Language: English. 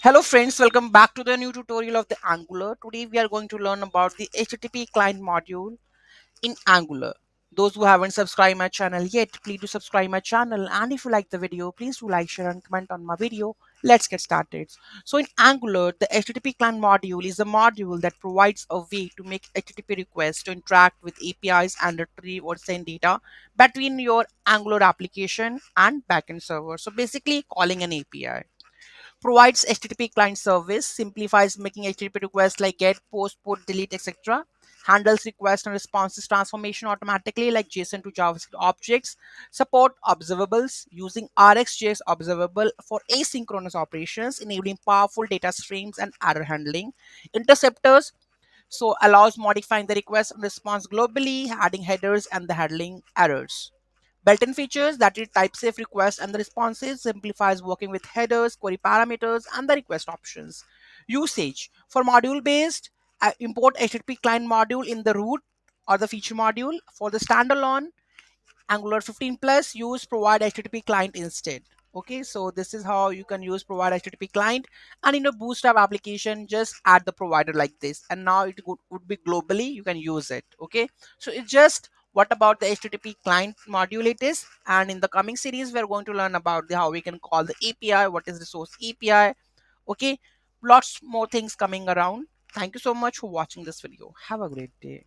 Hello friends, welcome back to the new tutorial of the Angular. Today we are going to learn about the HTTP client module in Angular. Those who haven't subscribed my channel yet, please do subscribe my channel, and if you like the video, please do like, share and comment on my video. Let's get started. So in Angular, the HTTP client module is a module that provides a way to make HTTP requests to interact with APIs and retrieve or send data between your Angular application and backend server. So basically calling an API. Provides HTTP client service, simplifies making HTTP requests like get, post, put, delete, etc. Handles request and responses transformation automatically like JSON to JavaScript objects. Support observables using RxJS observable for asynchronous operations, enabling powerful data streams and error handling. Interceptors allows modifying the request and response globally, adding headers and the handling errors. Built-in features that is type safe request and the responses simplifies working with headers, query parameters, and the request options. Usage for module based, import HTTP client module in the root or the feature module. For the standalone, Angular 15 plus use provide HTTP client instead. Okay, so this is how you can use provide HTTP client, and in a bootstrap application just add the provider like this, and now would be globally you can use it. Okay, so it's just what about the HTTP client module it is, and in the coming series we're going to learn about how we can call the API, what is the source API. Okay, lots more things coming around. Thank you so much for watching this video. Have a great day.